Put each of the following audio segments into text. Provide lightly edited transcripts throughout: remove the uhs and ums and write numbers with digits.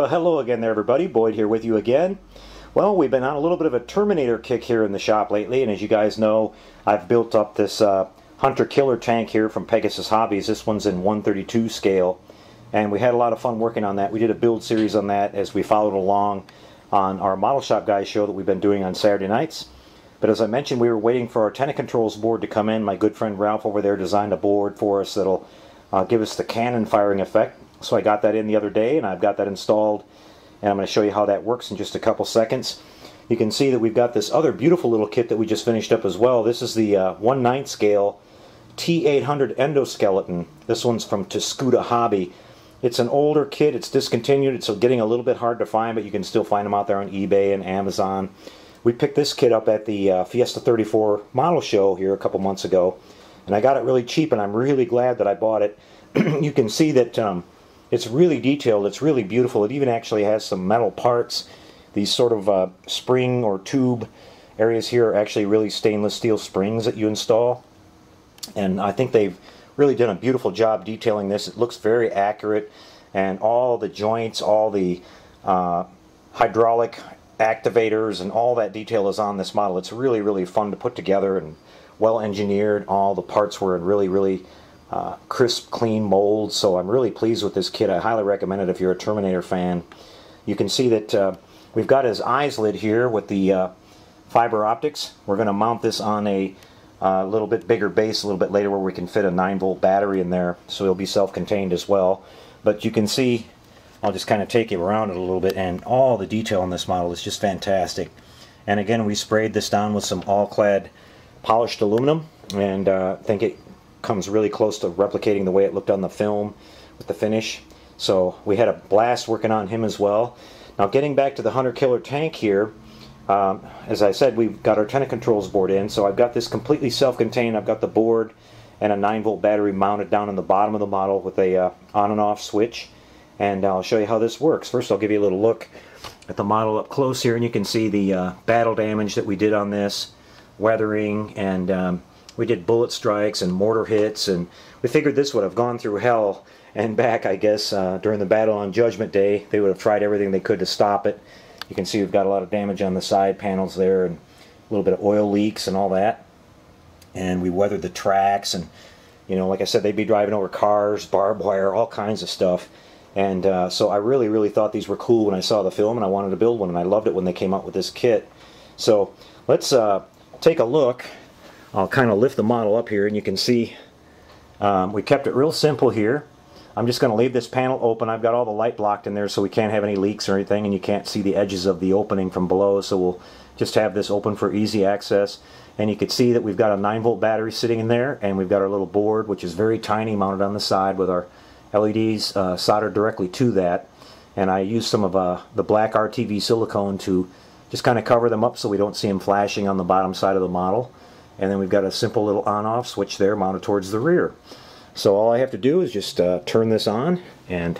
Well, hello again there, everybody. Boyd here with you again. Well, we've been on a little bit of a Terminator kick here in the shop lately, and as you guys know, I've built up this Hunter killer tank here from Pegasus Hobbies. This one's in 1/32 scale, and we had a lot of fun working on that. We did a build series on that as we followed along on our Model Shop Guys show that we've been doing on Saturday nights. But as I mentioned, we were waiting for our Tenacontrols board to come in. My good friend Ralph over there designed a board for us that'll give us the cannon firing effect. So I got that in the other day, and I've got that installed, and I'm going to show you how that works in just a couple seconds. You can see that we've got this other beautiful little kit that we just finished up as well. This is the 1/9 scale T800 Endoskeleton. This one's from Tenacontrols Hobby. It's an older kit. It's discontinued. It's getting a little bit hard to find, but you can still find them out there on eBay and Amazon. We picked this kit up at the Fiesta 34 model show here a couple months ago, and I got it really cheap, and I'm really glad that I bought it. You can see that it's really detailed. It's really beautiful. It even actually has some metal parts. These sort of spring or tube areas here are actually really stainless steel springs that you install, and I think they've really done a beautiful job detailing this. It looks very accurate, and all the joints, all the hydraulic activators and all that detail is on this model. It's really, really fun to put together and well engineered. All the parts were in really crisp, clean molds, so I'm really pleased with this kit. I highly recommend it if you're a Terminator fan. You can see that we've got his eyes lid here with the fiber optics. We're going to mount this on a little bit bigger base a little bit later where we can fit a 9-volt battery in there, so it'll be self-contained as well. But you can see, I'll just kind of take you around it a little bit, and all the detail on this model is just fantastic. And again, we sprayed this down with some all-clad polished aluminum, and I think it comes really close to replicating the way it looked on the film with the finish. So we had a blast working on him as well. Now, getting back to the Hunter Killer tank here, as I said, we've got our Tenacontrols board in, so I've got this completely self-contained. I've got the board and a 9-volt battery mounted down in the bottom of the model with a on and off switch, and I'll show you how this works. First, I'll give you a little look at the model up close here, and you can see the battle damage that we did on this, weathering, and we did bullet strikes and mortar hits, and we figured this would have gone through hell and back, I guess, during the battle on Judgment Day. They would have tried everything they could to stop it. You can see we've got a lot of damage on the side panels there, and a little bit of oil leaks and all that. And we weathered the tracks, and, you know, like I said, they'd be driving over cars, barbed wire, all kinds of stuff. And so I really thought these were cool when I saw the film, and I wanted to build one, and I loved it when they came out with this kit. So let's take a look. I'll kind of lift the model up here, and you can see we kept it real simple here. I'm just going to leave this panel open. I've got all the light blocked in there so we can't have any leaks or anything, and you can't see the edges of the opening from below, so we'll just have this open for easy access. And you can see that we've got a 9-volt battery sitting in there, and we've got our little board, which is very tiny, mounted on the side with our LEDs soldered directly to that. And I used some of the black RTV silicone to just kind of cover them up so we don't see them flashing on the bottom side of the model. And then we've got a simple little on-off switch there mounted towards the rear. So all I have to do is just turn this on, and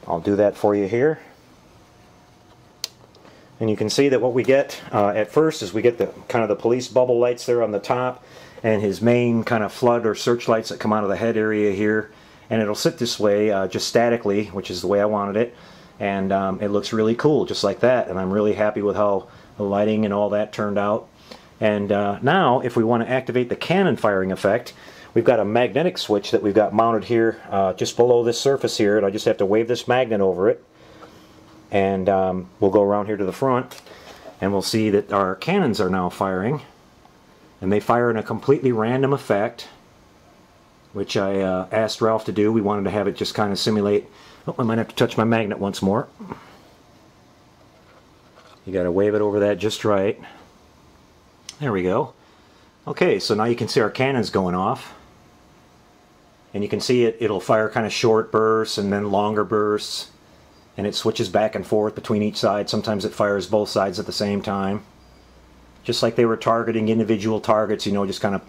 I'll do that for you here. And you can see that what we get at first is we get the kind of the police bubble lights there on the top, and his main kind of flood or searchlights that come out of the head area here. And it'll sit this way just statically, which is the way I wanted it. And it looks really cool just like that, and I'm really happy with how the lighting and all that turned out. And now, if we want to activate the cannon firing effect, we've got a magnetic switch that we've got mounted here just below this surface here, and I just have to wave this magnet over it. And we'll go around here to the front, and we'll see that our cannons are now firing. And they fire in a completely random effect, which I asked Ralph to do. We wanted to have it just kind of simulate. Oh, I might have to touch my magnet once more. You got to wave it over that just right. There we go. Okay, so now you can see our cannons going off. And you can see it'll fire kind of short bursts and then longer bursts. And it switches back and forth between each side. Sometimes it fires both sides at the same time. Just like they were targeting individual targets, you know, just kind of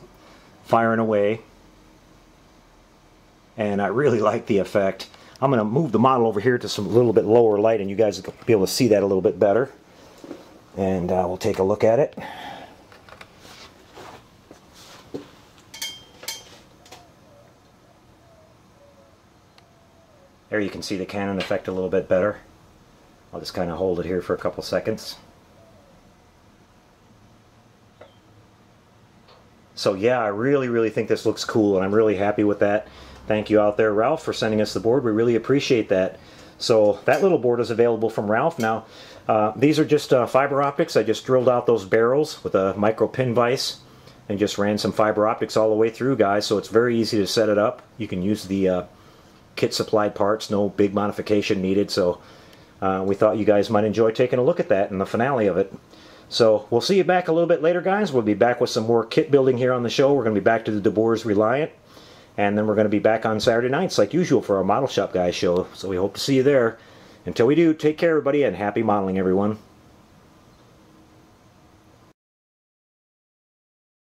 firing away. And I really like the effect. I'm going to move the model over here to some little bit lower light, and you guys will be able to see that a little bit better. And we'll take a look at it. There you can see the cannon effect a little bit better. I'll just kind of hold it here for a couple seconds. So yeah, I really think this looks cool, and I'm really happy with that. Thank you out there, Ralph, for sending us the board. We really appreciate that. So that little board is available from Ralph. Now, these are just fiber optics. I just drilled out those barrels with a micro pin vise and just ran some fiber optics all the way through, guys, so it's very easy to set it up. You can use the kit supplied parts, no big modification needed, so we thought you guys might enjoy taking a look at that in the finale of it. So we'll see you back a little bit later, guys. We'll be back with some more kit building here on the show. We're going to be back to the DeBoers Reliant, and then we're going to be back on Saturday nights like usual for our Model Shop Guys show, so we hope to see you there. Until we do, take care everybody, and happy modeling everyone.